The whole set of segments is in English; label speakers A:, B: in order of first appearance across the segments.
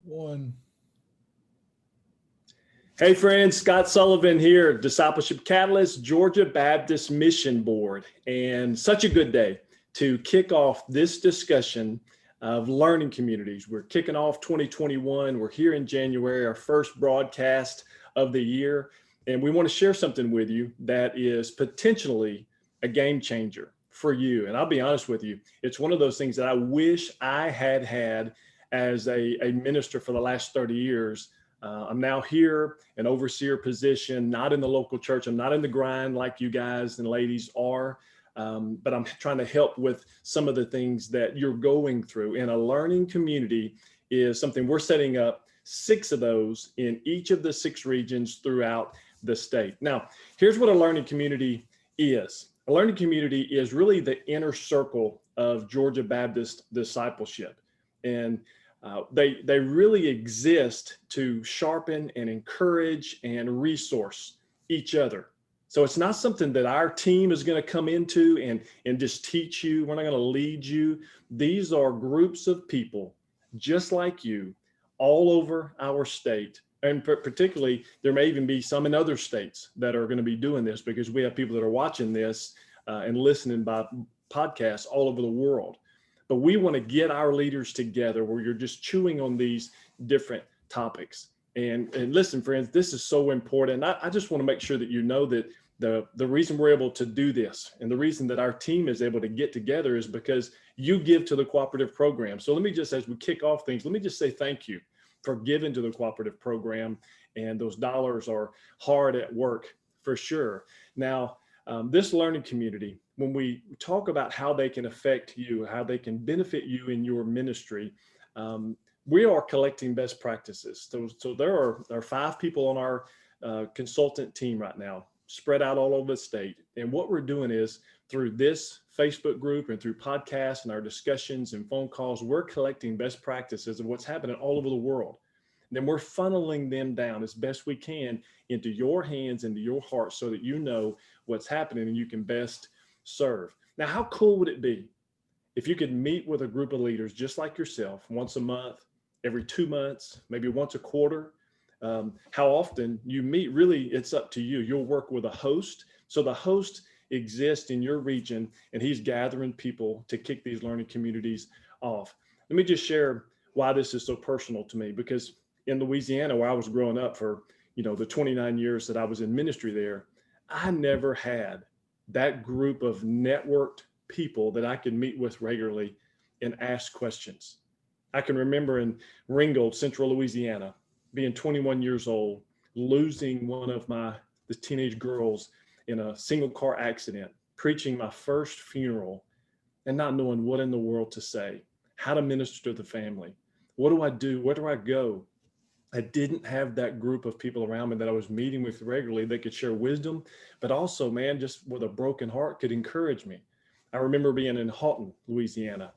A: One.
B: Hey friends, Scott Sullivan here, Discipleship Catalyst, Georgia Baptist Mission Board, and such a good day to kick off this discussion of learning communities. We're kicking off 2021. We're here in January, our first broadcast of the year, and we want to share something with you that is potentially a game changer for you. And I'll be honest with you, it's one of those things that I wish I had as a minister for the last 30 years. I'm now here, an overseer position, not in the local church. I'm not in the grind like you guys and ladies are, but I'm trying to help with some of the things that you're going through. And a learning community is something we're setting up 6 of those in each of the 6 regions throughout the state. Now, here's what a learning community is. A learning community is really the inner circle of Georgia Baptist discipleship. And they really exist to sharpen and encourage and resource each other. So it's not something that our team is going to come into and just teach you. We're not going to lead you. These are groups of people just like you all over our state. And particularly, there may even be some in other states that are going to be doing this because we have people that are watching this and listening by podcasts all over the world. But we want to get our leaders together where you're just chewing on these different topics. And listen, friends, this is so important. I just want to make sure that you know that the reason we're able to do this and the reason that our team is able to get together is because you give to the cooperative program. So let me just, as we kick off things, let me just say thank you for giving to the cooperative program. And those dollars are hard at work for sure. Now, this learning community, when we talk about how they can affect you, how they can benefit you in your ministry, we are collecting best practices. So there are 5 people on our consultant team right now, spread out all over the state. And what we're doing is through this Facebook group and through podcasts and our discussions and phone calls, we're collecting best practices of what's happening all over the world. And then we're funneling them down as best we can into your hands, into your heart, so that you know what's happening and you can best serve. Now, how cool would it be if you could meet with a group of leaders just like yourself once a month, every 2 months, maybe once a quarter? How often you meet, really, it's up to you. You'll work with a host. So the host exists in your region and he's gathering people to kick these learning communities off. Let me just share why this is so personal to me, because in Louisiana, where I was growing up for, the 29 years that I was in ministry there, I never had that group of networked people that I could meet with regularly and ask questions. I can remember in Ringgold, Central Louisiana, being 21 years old, losing one of the teenage girls in a single car accident, preaching my first funeral and not knowing what in the world to say, how to minister to the family. What do I do? Where do I go? I didn't have that group of people around me that I was meeting with regularly that could share wisdom, but also, man, just with a broken heart could encourage me. I remember being in Houghton, Louisiana,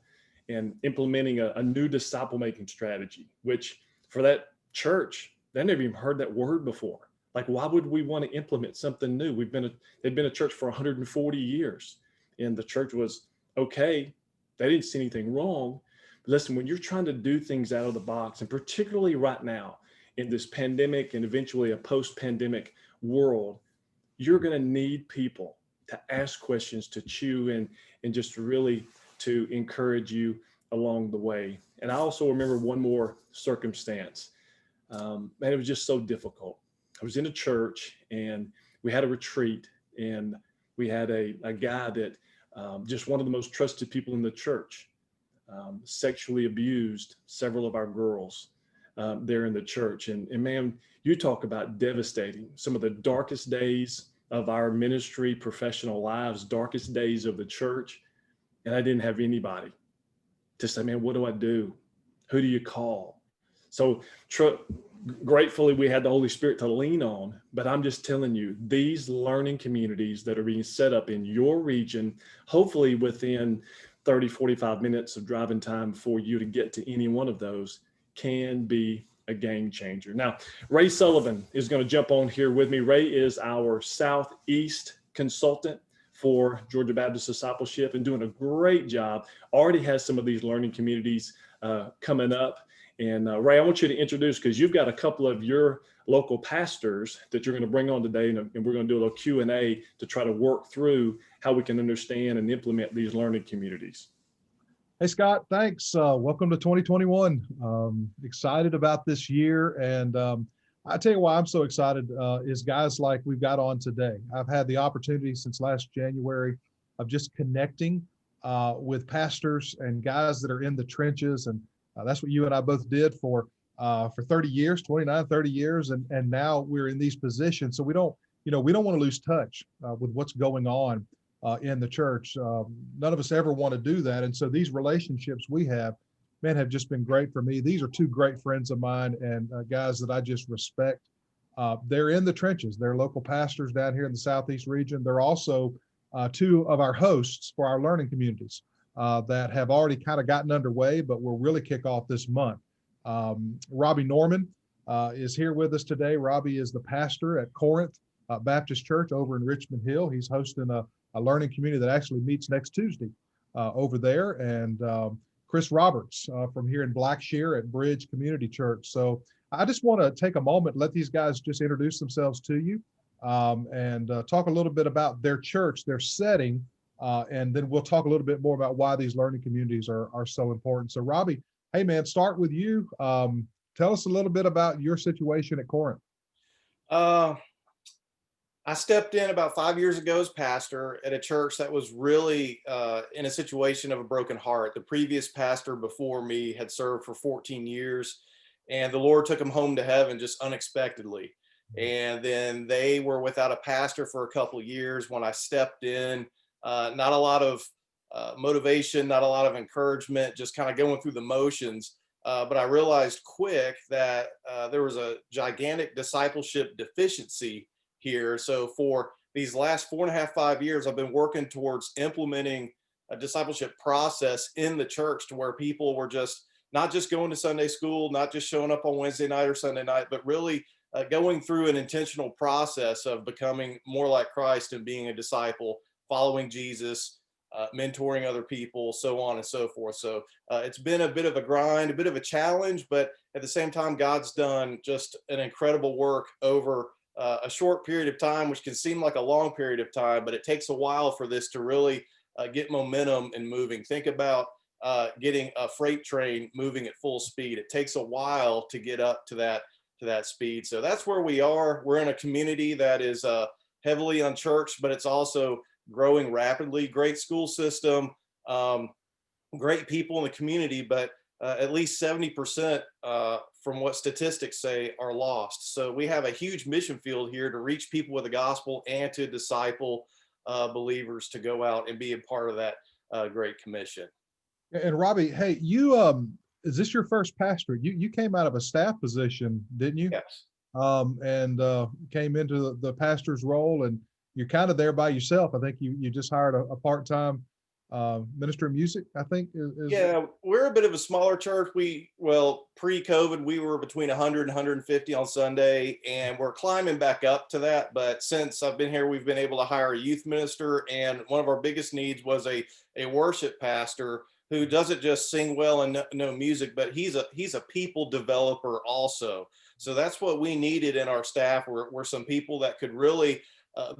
B: and implementing a new disciple making strategy, which for that church, they never even heard that word before. Like, why would we want to implement something new? They'd been a church for 140 years, and the church was okay. They didn't see anything wrong. But listen, when you're trying to do things out of the box, and particularly right now in this pandemic and eventually a post-pandemic world, you're going to need people to ask questions, to chew and just really to encourage you along the way. And I also remember one more circumstance. Man, it was just so difficult. I was in a church and we had a retreat, and we had a guy that just one of the most trusted people in the church, sexually abused several of our girls there in the church. And man, you talk about devastating. Some of the darkest days of our ministry, professional lives, darkest days of the church. And I didn't have anybody to say, man, what do I do? Who do you call? So gratefully, we had the Holy Spirit to lean on. But I'm just telling you, these learning communities that are being set up in your region, hopefully within 30, 45 minutes of driving time for you to get to any one of those, can be a game changer. Now, Ray Sullivan is going to jump on here with me. Ray is our Southeast consultant for Georgia Baptist Discipleship and doing a great job. Already has some of these learning communities coming up. And Ray, I want you to introduce, because you've got a couple of your local pastors that you're going to bring on today, and we're going to do a little Q&A to try to work through how we can understand and implement these learning communities.
A: Hey, Scott, thanks. Welcome to 2021. Excited about this year. And I tell you why I'm so excited is guys like we've got on today. I've had the opportunity since last January of just connecting with pastors and guys that are in the trenches. And that's what you and I both did for 30 years, 29, 30 years. And now we're in these positions. So we don't want to lose touch with what's going on in the church. None of us ever want to do that. And so these relationships we have, man, have just been great for me. These are two great friends of mine and guys that I just respect. They're in the trenches. They're local pastors down here in the Southeast region. They're also two of our hosts for our learning communities that have already kind of gotten underway, but will really kick off this month. Robbie Norman is here with us today. Robbie is the pastor at Corinth Baptist Church over in Richmond Hill. He's hosting a learning community that actually meets next Tuesday over there. And Chris Roberts from here in Blackshear at Bridge Community Church. So I just want to take a moment, let these guys just introduce themselves to you and talk a little bit about their church, their setting, and then we'll talk a little bit more about why these learning communities are so important. So Robbie, hey man, start with you. Tell us a little bit about your situation at Corinth.
C: I stepped in about 5 years ago as pastor at a church that was really in a situation of a broken heart. The previous pastor before me had served for 14 years, and the Lord took him home to heaven just unexpectedly. And then they were without a pastor for a couple of years when I stepped in. Not a lot of motivation, not a lot of encouragement, just kind of going through the motions. But I realized quick that there was a gigantic discipleship deficiency here. So for these last 4.5, 5 years, I've been working towards implementing a discipleship process in the church to where people were just not just going to Sunday school, not just showing up on Wednesday night or Sunday night, but really going through an intentional process of becoming more like Christ and being a disciple, following Jesus, mentoring other people, so on and so forth. So it's been a bit of a grind, a bit of a challenge, but at the same time, God's done just an incredible work over a short period of time, which can seem like a long period of time, but it takes a while for this to really get momentum and moving. Think about getting a freight train moving at full speed. It takes a while to get up to that speed. So that's where we are. We're in a community that is heavily unchurched, but it's also growing rapidly. Great school system, great people in the community, but at least 70% from what statistics say are lost. So we have a huge mission field here to reach people with the gospel and to disciple believers to go out and be a part of that Great Commission.
A: And Robbie, hey, you is this your first pastor? You came out of a staff position, didn't you?
C: Yes.
A: And came into the pastor's role, and you're kind of there by yourself. I think you just hired a part-time minister of music, I think.
C: Yeah, we're a bit of a smaller church. Pre-COVID, we were between 100 and 150 on Sunday, and we're climbing back up to that. But since I've been here, we've been able to hire a youth minister, and one of our biggest needs was a worship pastor who doesn't just sing well and know music, but he's a people developer also. So that's what we needed in our staff were some people that could really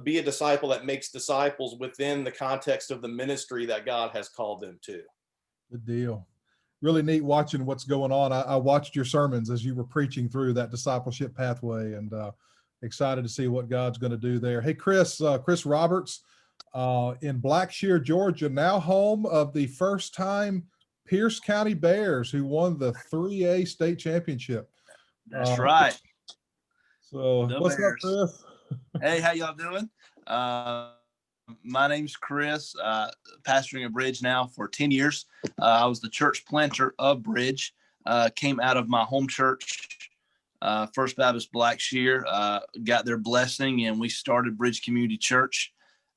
C: be a disciple that makes disciples within the context of the ministry that God has called them to.
A: Good deal. Really neat watching what's going on. I watched your sermons as you were preaching through that discipleship pathway, and excited to see what God's going to do there. Hey, Chris Roberts in Blackshear, Georgia, now home of the first-time Pierce County Bears, who won the 3A state championship.
D: That's right.
A: So what's up, Chris?
D: Hey, how y'all doing? My name's Chris, pastoring a Bridge now for 10 years. I was the church planter of Bridge, came out of my home church, First Baptist Blackshear, got their blessing, and we started Bridge Community Church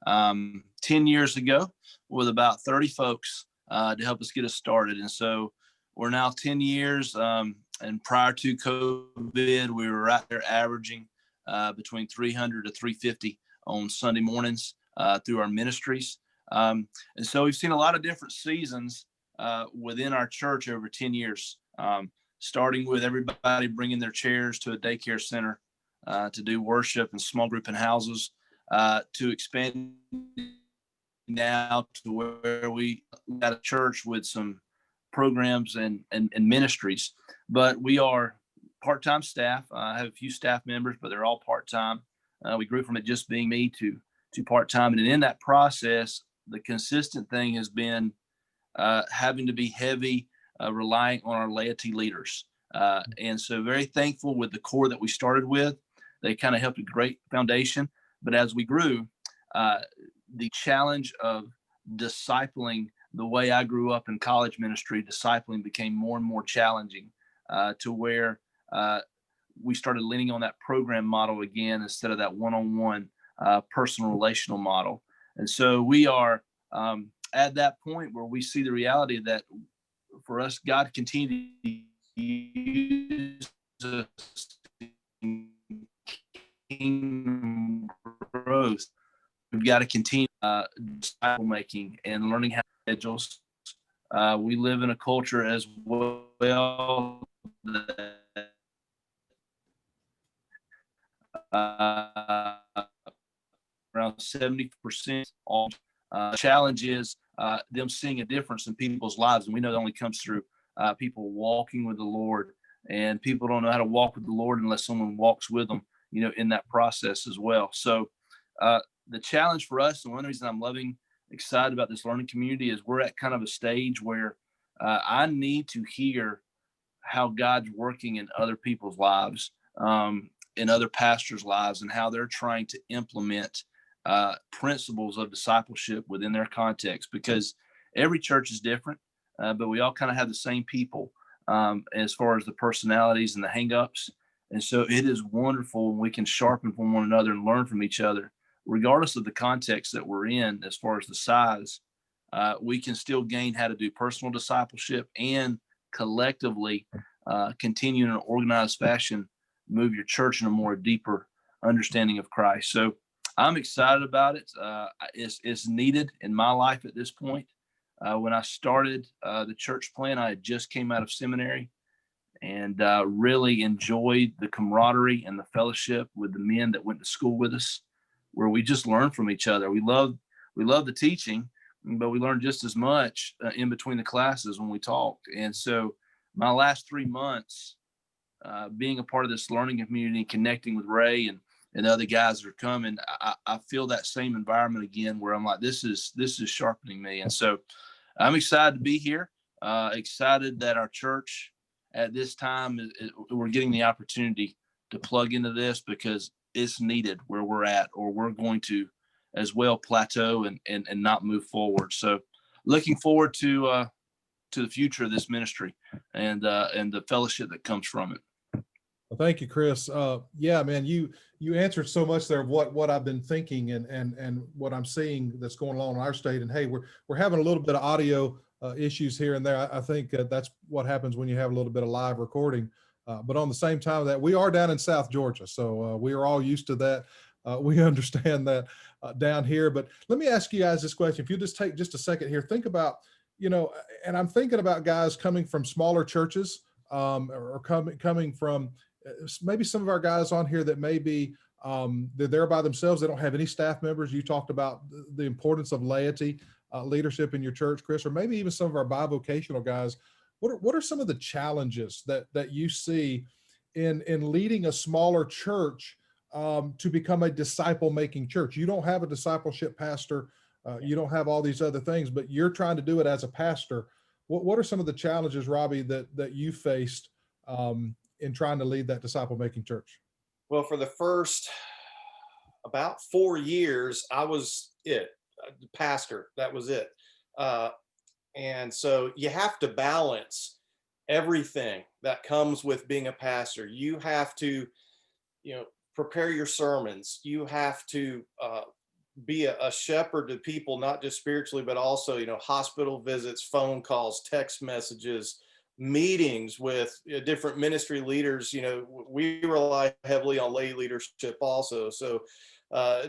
D: 10 years ago with about 30 folks to help us get us started. And so we're now 10 years, and prior to COVID, we were right there averaging between 300 to 350 on Sunday mornings through our ministries. And so we've seen a lot of different seasons within our church over 10 years. starting with everybody bringing their chairs to a daycare center to do worship and small group in houses, to expand now to where we got a church with some programs and ministries. But we are part-time staff. I have a few staff members, but they're all part-time. We grew from it just being me to part-time. And in that process, the consistent thing has been having to be heavy, relying on our laity leaders. And so very thankful with the core that we started with. They kind of helped a great foundation. But as we grew, the challenge of discipling the way I grew up in college ministry, discipling became more and more challenging to where we started leaning on that program model again instead of that one-on-one personal relational model. And so we are at that point where we see the reality that for us, God continue to use us in kingdom growth. We've got to continue disciple making and learning how to schedules. We live in a culture as well that around 70% all challenge is them seeing a difference in people's lives. And we know that only comes through people walking with the Lord, and people don't know how to walk with the Lord unless someone walks with them, in that process as well. So the challenge for us, and one reason I'm excited about this learning community, is we're at kind of a stage where I need to hear how God's working in other people's lives, in other pastors' lives, and how they're trying to implement principles of discipleship within their context, because every church is different, but we all kind of have the same people as far as the personalities and the hangups. And so it is wonderful when we can sharpen from one another and learn from each other, regardless of the context that we're in. As far as the size, we can still gain how to do personal discipleship and collectively continue in an organized fashion, move your church in a more deeper understanding of Christ. So I'm excited about it. It's needed in my life at this point. When I started the church plant, I had just came out of seminary and really enjoyed the camaraderie and the fellowship with the men that went to school with us, where we just learned from each other. We love the teaching, but we learned just as much in between the classes when we talked. And so my last 3 months being a part of this learning community, connecting with Ray and other guys that are coming, I feel that same environment again, where I'm like, this is sharpening me. And so I'm excited to be here. Excited that our church at this time we're getting the opportunity to plug into this, because it's needed where we're at, or we're going to as well plateau and not move forward. So looking forward to the future of this ministry and the fellowship that comes from it.
A: Well, thank you, Chris. Yeah, man, you answered so much there of what I've been thinking and what I'm seeing that's going on in our state. And hey, we're having a little bit of audio issues here and there. I think that's what happens when you have a little bit of live recording. But on the same time, that we are down in South Georgia, so we are all used to that. We understand that down here. But let me ask you guys this question. If you just take just a second here, think about, and I'm thinking about guys coming from smaller churches, or coming from maybe some of our guys on here that maybe they're there by themselves. They don't have any staff members. You talked about the importance of laity leadership in your church, Chris, or maybe even some of our bivocational guys. What are some of the challenges that you see in leading a smaller church to become a disciple-making church? You don't have a discipleship pastor. You don't have all these other things, but you're trying to do it as a pastor. What are some of the challenges, Robbie, that you faced in trying to lead that disciple-making church?
C: Well, for the first about 4 years, I was the pastor. That was it. And so you have to balance everything that comes with being a pastor. You have to, prepare your sermons. You have to be a shepherd to people, not just spiritually, but also, hospital visits, phone calls, text messages, meetings with different ministry leaders. We rely heavily on lay leadership also. So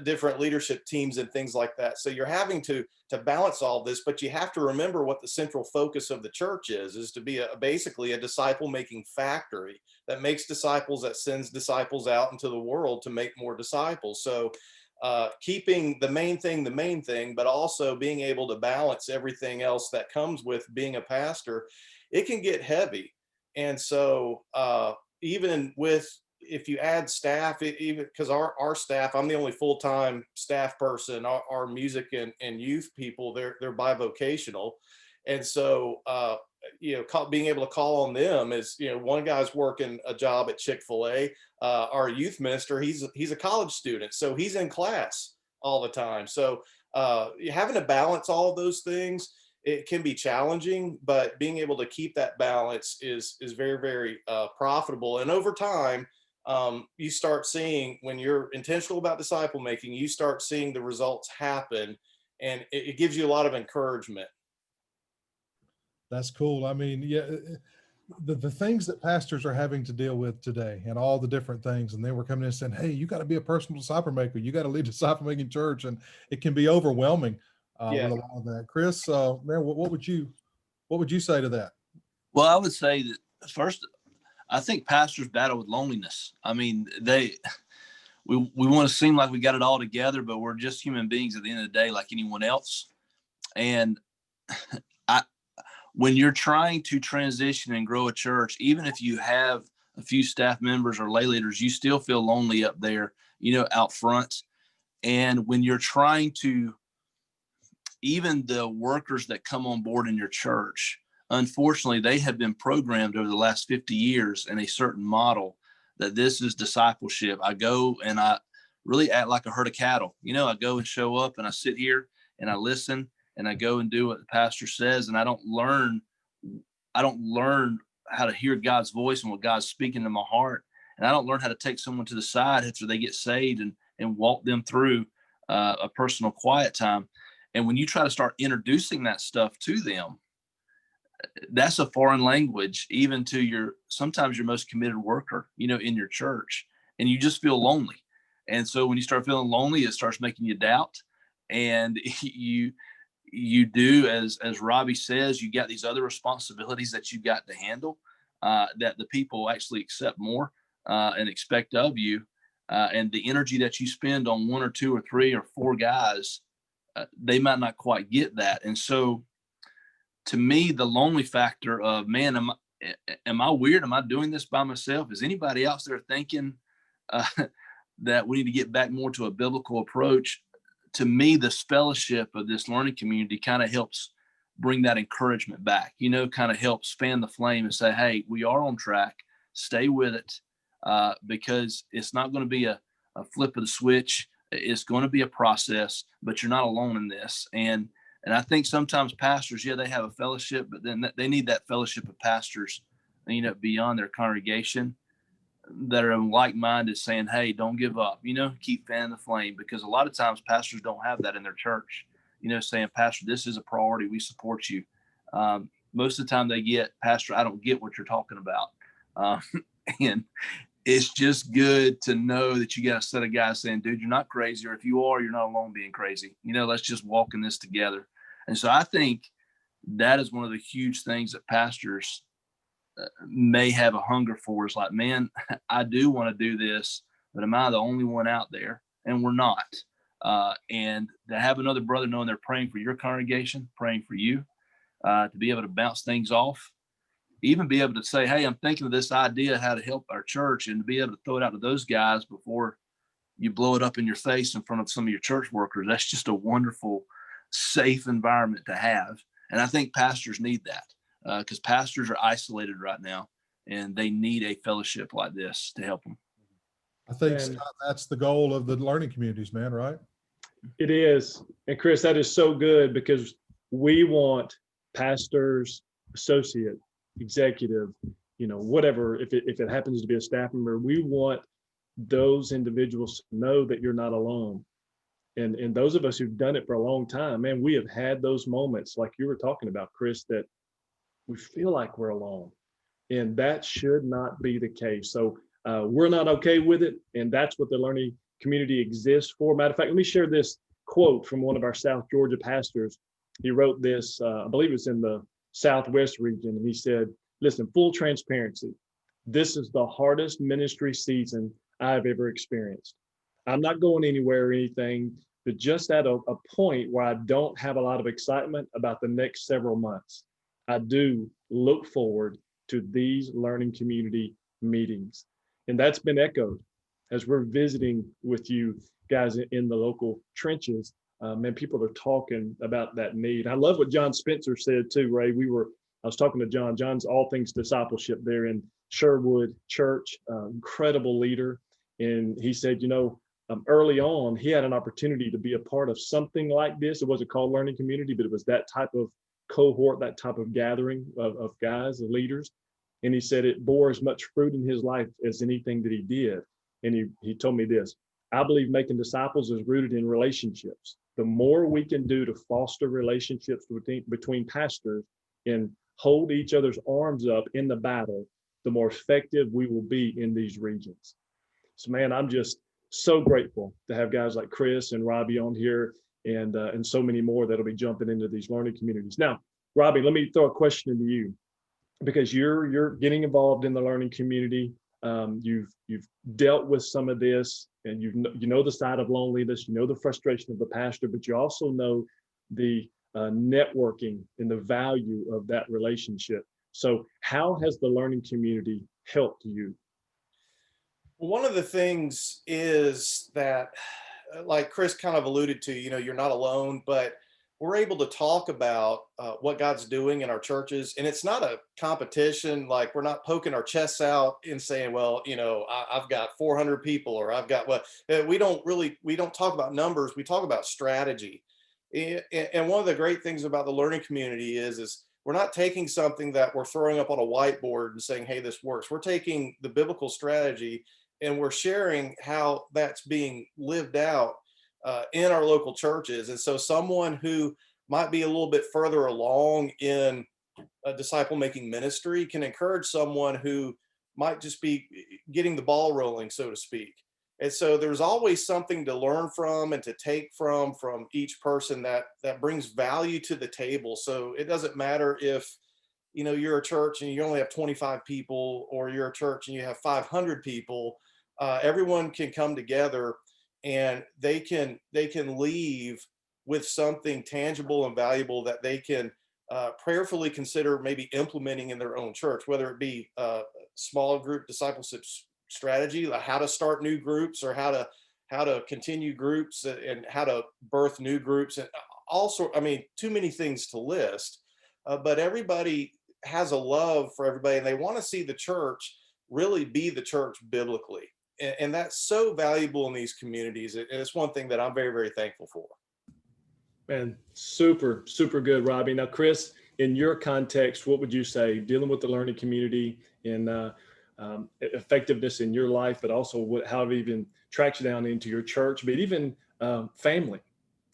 C: different leadership teams and things like that. So you're having to balance all this, but you have to remember what the central focus of the church is to be basically a disciple making factory that makes disciples, that sends disciples out into the world to make more disciples. So keeping the main thing, but also being able to balance everything else that comes with being a pastor, it can get heavy. And so even with, if you add staff, even because our staff, I'm the only full-time staff person, our music and youth people, they're bivocational. And so, being able to call on them is, one guy's working a job at Chick-fil-A. Our youth minister, he's a college student, so he's in class all the time. So having to balance all of those things, it can be challenging, but being able to keep that balance is very, very profitable. And over time, you start seeing, when you're intentional about disciple making, you start seeing the results happen, and it gives you a lot of encouragement.
A: That's cool. I mean, yeah, the things that pastors are having to deal with today and all the different things. And then we're coming in and saying, hey, you got to be a personal disciple maker. You got to lead a disciple making church. And it can be overwhelming
C: Yeah.
A: with a lot of that. Chris, man, what would you say to that?
D: Well, I would say that first, I think pastors battle with loneliness. I mean, we want to seem like we got it all together, but we're just human beings at the end of the day, like anyone else. And when you're trying to transition and grow a church, even if you have a few staff members or lay leaders, you still feel lonely up there, out front. And when you're trying to, even the workers that come on board in your church, unfortunately, they have been programmed over the last 50 years in a certain model that this is discipleship. I go and I really act like a herd of cattle. I go and show up and I sit here and I listen and I go and do what the pastor says. And I don't learn how to hear God's voice and what God's speaking to my heart. And I don't learn how to take someone to the side after they get saved and walk them through a personal quiet time. And when you try to start introducing that stuff to them, that's a foreign language, even to sometimes your most committed worker, in your church, and you just feel lonely. And so when you start feeling lonely, it starts making you doubt. And you do, as Robbie says, you got these other responsibilities that you got to handle, that the people actually accept more and expect of you. And the energy that you spend on one or two or three or four guys, they might not quite get that. And so to me, the lonely factor of, man, am I weird? Am I doing this by myself? Is anybody else there thinking that we need to get back more to a biblical approach? To me, this fellowship of this learning community kind of helps bring that encouragement back, kind of helps fan the flame and say, hey, we are on track, stay with it, because it's not going to be a flip of the switch. It's going to be a process, but you're not alone in this. And I think sometimes pastors, they have a fellowship, but then they need that fellowship of pastors, beyond their congregation, that are like-minded, saying, hey, don't give up, keep fanning the flame, because a lot of times pastors don't have that in their church, saying, pastor, this is a priority. We support you. Most of the time they get, pastor, I don't get what you're talking about. And it's just good to know that you got a set of guys saying, dude, you're not crazy. Or if you are, you're not alone being crazy. Let's just walk in this together. And so I think that is one of the huge things that pastors may have a hunger for, is like, man, I do want to do this, but am I the only one out there? And we're not. And to have another brother knowing they're praying for your congregation, praying for you, to be able to bounce things off, even be able to say, hey, I'm thinking of this idea, how to help our church, and to be able to throw it out to those guys before you blow it up in your face in front of some of your church workers. That's just a wonderful, safe environment to have. And I think pastors need that. Because pastors are isolated right now, and they need a fellowship like this to help them.
A: I think, Scott, that's the goal of the learning communities, man, right?
B: It is. And Chris, that is so good, because we want pastors, associate, executive, whatever, if it happens to be a staff member, we want those individuals to know that you're not alone. And those of us who've done it for a long time, man, we have had those moments like you were talking about, Chris, that we feel like we're alone, and that should not be the case. So we're not okay with it. And that's what the learning community exists for. Matter of fact, let me share this quote from one of our South Georgia pastors. He wrote this, I believe it's in the Southwest region, and he said, listen, full transparency, this is the hardest ministry season I've ever experienced. I'm not going anywhere or anything, but just at a point where I don't have a lot of excitement about the next several months. I do look forward to these learning community meetings. And that's been echoed as we're visiting with you guys in the local trenches. And people are talking about that need. I love what John Spencer said too, Ray. I was talking to John. John's all things discipleship there in Sherwood Church, incredible leader. And he said, early on, he had an opportunity to be a part of something like this. It wasn't called Learning Community, but it was that type of cohort, that type of gathering of guys and leaders. And he said it bore as much fruit in his life as anything that he did. And he told me this, I believe making disciples is rooted in relationships. The more we can do to foster relationships between pastors and hold each other's arms up in the battle, the more effective we will be in these regions. So man, I'm just so grateful to have guys like Chris and Robbie on here and so many more that'll be jumping into these learning communities. Now, Robbie, let me throw a question into you because you're getting involved in the learning community. You've dealt with some of this, and you know the side of loneliness, you know the frustration of the pastor, but you also know the networking and the value of that relationship. So how has the learning community helped you?
C: Well, one of the things is that, like Chris kind of alluded to, you're not alone, but we're able to talk about what God's doing in our churches. And it's not a competition. Like, we're not poking our chests out and saying, well, I've got 400 people, or I've got what. We don't talk about numbers. We talk about strategy. And one of the great things about the learning community is we're not taking something that we're throwing up on a whiteboard and saying, hey, this works. We're taking the biblical strategy and we're sharing how that's being lived out in our local churches. And so someone who might be a little bit further along in a disciple making ministry can encourage someone who might just be getting the ball rolling, so to speak. And so there's always something to learn from and to take from each person that brings value to the table. So it doesn't matter if you're a church and you only have 25 people, or you're a church and you have 500 people. Everyone can come together and they can leave with something tangible and valuable that they can prayerfully consider maybe implementing in their own church, whether it be a small group discipleship strategy, like how to start new groups, or how to continue groups, and how to birth new groups, and also, too many things to list. But everybody has a love for everybody, and they want to see the church really be the church biblically. And that's so valuable in these communities. And it's one thing that I'm very, very thankful for.
B: Man, super, super good, Robbie. Now, Chris, in your context, what would you say dealing with the learning community and effectiveness in your life, but also how it even tracks you down into your church, but even family,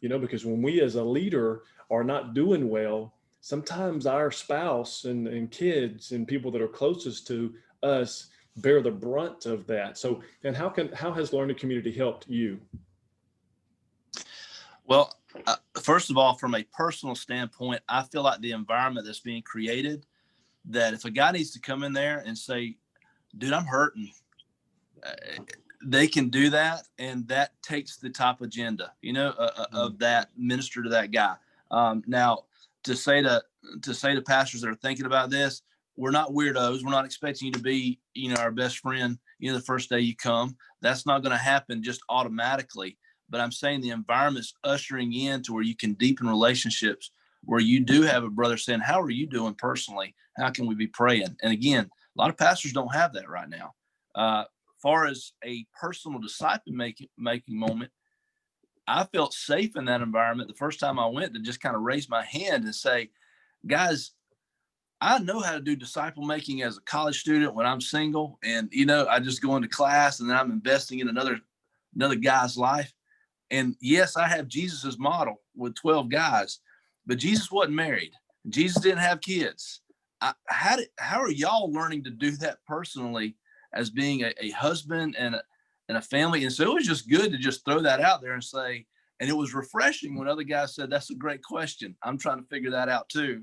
B: because when we as a leader are not doing well, sometimes our spouse and kids and people that are closest to us bear the brunt of that. So, and how has learning community helped you?
D: Well, first of all, from a personal standpoint, I feel like the environment that's being created, that if a guy needs to come in there and say, dude, I'm hurting, they can do that. And that takes the top agenda, of that minister to that guy. Now, to say to pastors that are thinking about this, we're not weirdos. We're not expecting you to be, our best friend, the first day you come. That's not going to happen just automatically. But I'm saying the environment's ushering in to where you can deepen relationships, where you do have a brother saying, how are you doing personally? How can we be praying? And again, a lot of pastors don't have that right now. Far as a personal disciple making moment, I felt safe in that environment the first time I went to just kind of raise my hand and say, guys, I know how to do disciple making as a college student when I'm single, and I just go into class and then I'm investing in another guy's life. And yes, I have Jesus's model with 12 guys, but Jesus wasn't married. Jesus didn't have kids. How are y'all learning to do that personally as being a husband and and a family. And so it was just good to just throw that out there and say, and it was refreshing when other guys said, that's a great question. I'm trying to figure that out too.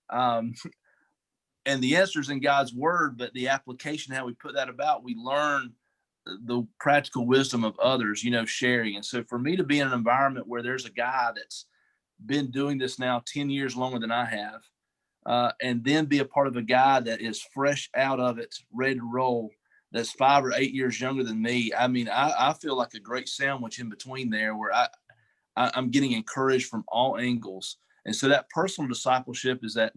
D: And the answer's in God's word, but the application, how we put that about, we learn the practical wisdom of others, sharing. And so for me to be in an environment where there's a guy that's been doing this now 10 years longer than I have, and then be a part of a guy that is fresh out of it, ready to roll, that's 5 or 8 years younger than me. I mean, I feel like a great sandwich in between there where I'm getting encouraged from all angles. And so that personal discipleship is that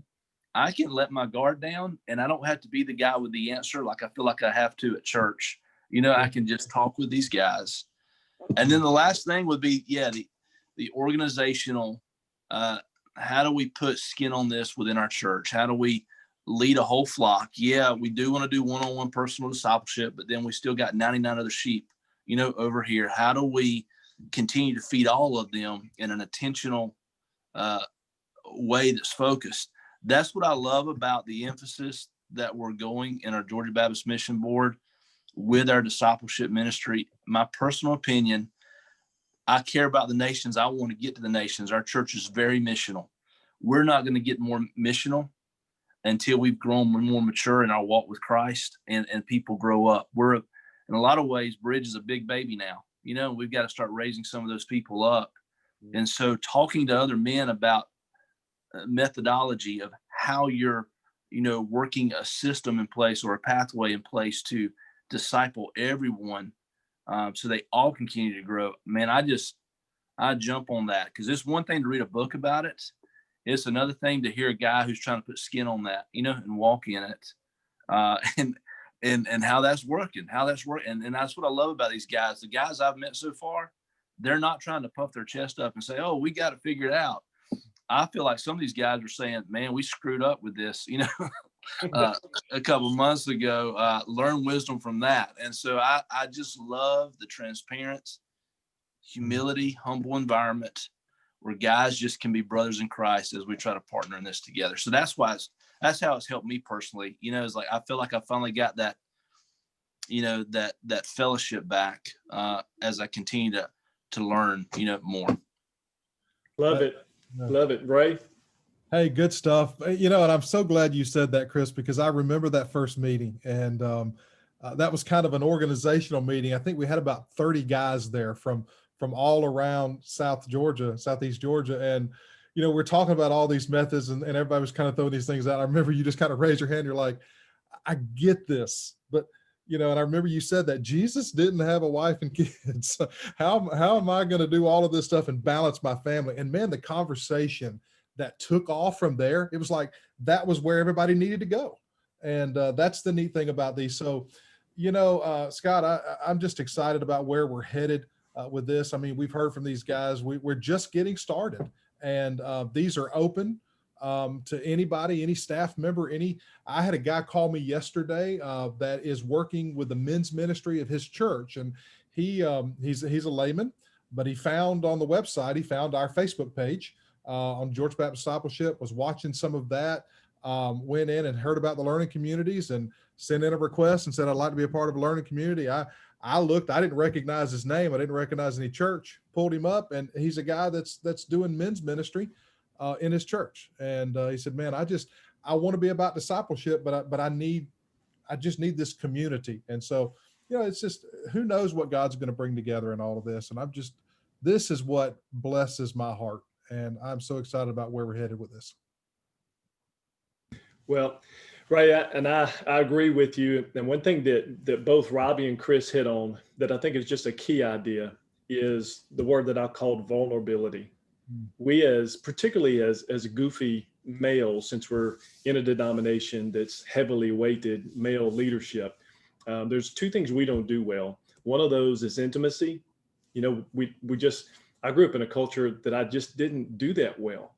D: I can let my guard down and I don't have to be the guy with the answer like I feel like I have to at church. I can just talk with these guys. And then the last thing would be, the organizational, how do we put skin on this within our church? How do we lead a whole flock? Yeah, we do want to do one-on-one personal discipleship, but then we still got 99 other sheep, over here. How do we continue to feed all of them in an intentional way that's focused? That's what I love about the emphasis that we're going in our Georgia Baptist Mission Board with our discipleship ministry. My personal opinion, I care about the nations. I want to get to the nations. Our church is very missional. We're not going to get more missional until we've grown more mature in our walk with Christ and people grow up. We're, in a lot of ways, Bridge is a big baby now. We've got to start raising some of those people up. And so talking to other men about methodology of how you're, working a system in place or a pathway in place to disciple everyone so they all continue to grow. Man, I jump on that because it's one thing to read a book about it. It's another thing to hear a guy who's trying to put skin on that, and walk in it, and how that's working, And that's what I love about these guys. The guys I've met so far, they're not trying to puff their chest up and say, oh, we got to figure it out. I feel like some of these guys are saying, man, we screwed up with this, a couple months ago, learn wisdom from that. And so I just love the transparent, humility, humble environment where guys just can be brothers in Christ as we try to partner in this together. So that's how it's helped me personally. It's like, I feel like I finally got that, that fellowship back as I continue to learn, more.
B: Love it. Love it. Ray?
A: Hey, good stuff. And I'm so glad you said that, Chris, because I remember that first meeting, and that was kind of an organizational meeting. I think we had about 30 guys there from all around Southeast Georgia. And, we're talking about all these methods and everybody was kind of throwing these things out. I remember you just kind of raised your hand. You're like, I get this, but, and I remember you said that Jesus didn't have a wife and kids. So how am I going to do all of this stuff and balance my family? And man, the conversation that took off from there, it was like, that was where everybody needed to go. And that's the neat thing about these. So, Scott, I'm just excited about where we're headed with this. I mean, we've heard from these guys, we're just getting started, and these are open to anybody, any staff member, I had a guy call me yesterday that is working with the men's ministry of his church. And he's a layman, but he found on the website, he found our Facebook page on Georgia Baptist Discipleship, was watching some of that, went in and heard about the learning communities and sent in a request and said, I'd like to be a part of a learning community. I looked, I didn't recognize his name. I didn't recognize any church, pulled him up, and he's a guy that's doing men's ministry in his church. And he said, man, I want to be about discipleship, but I just need this community. And so, it's just, who knows what God's going to bring together in all of this. And this is what blesses my heart. And I'm so excited about where we're headed with this.
B: Well, Ray, I agree with you. And one thing that both Robbie and Chris hit on that I think is just a key idea is the word that I called vulnerability. We particularly as goofy males, since we're in a denomination that's heavily weighted male leadership, there's two things we don't do well. One of those is intimacy. I grew up in a culture that I just didn't do that well.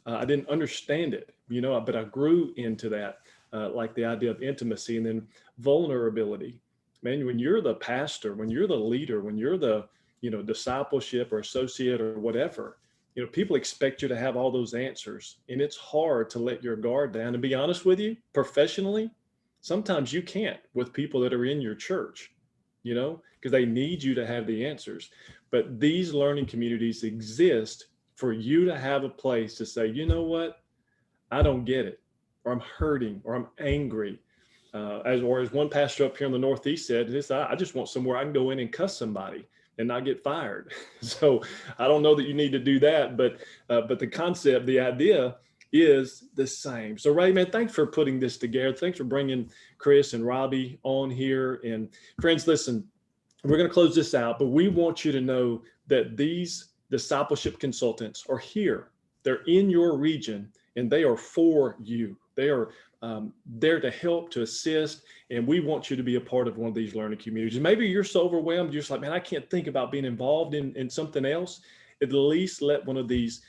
B: I didn't understand it, but I grew into that, like the idea of intimacy. And then vulnerability. Man, when you're the pastor, when you're the leader, when you're the, discipleship or associate or whatever, people expect you to have all those answers. And it's hard to let your guard down. And be honest with you, professionally, sometimes you can't with people that are in your church. because they need you to have the answers. But these learning communities exist for you to have a place to say, you know what, I don't get it, or I'm hurting, or I'm angry. As one pastor up here in the Northeast said, I just want somewhere I can go in and cuss somebody and not get fired. So I don't know that you need to do that, but the concept, the idea is the same. So Ray, man, thanks for putting this together. Thanks for bringing Chris and Robbie on here. And friends, listen, we're going to close this out, but we want you to know that these discipleship consultants are here. They're in your region, and they are for you. They are there to help, to assist, and we want you to be a part of one of these learning communities. Maybe you're so overwhelmed, you're just like, man, I can't think about being involved in something else. At least let one of these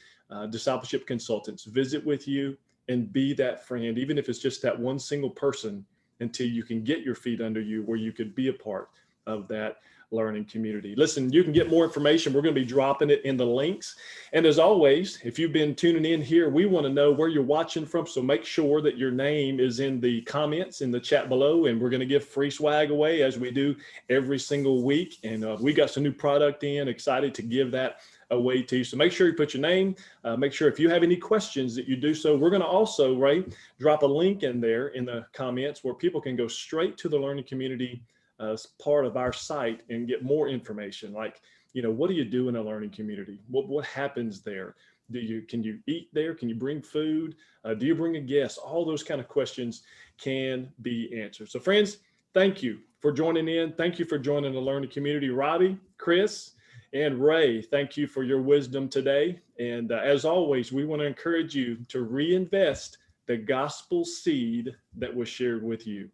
B: discipleship consultants visit with you and be that friend, even if it's just that one single person, until you can get your feet under you where you could be a part of that learning community. Listen, you can get more information. We're going to be dropping it in the links. And as always, if you've been tuning in here, we want to know where you're watching from. So make sure that your name is in the comments in the chat below. And we're going to give free swag away as we do every single week. And we got some new product in, excited to give that away to you. So make sure you put your name. Make sure if you have any questions that you do so. We're going to also, Ray, drop a link in there in the comments where people can go straight to the learning community as part of our site and get more information, like, what do you do in a learning community? What happens there? Can you eat there? Can you bring food? Do you bring a guest? All those kind of questions can be answered. So friends, thank you for joining in. Thank you for joining the learning community. Robbie, Chris, and Ray, thank you for your wisdom today. And as always, we want to encourage you to reinvest the gospel seed that was shared with you.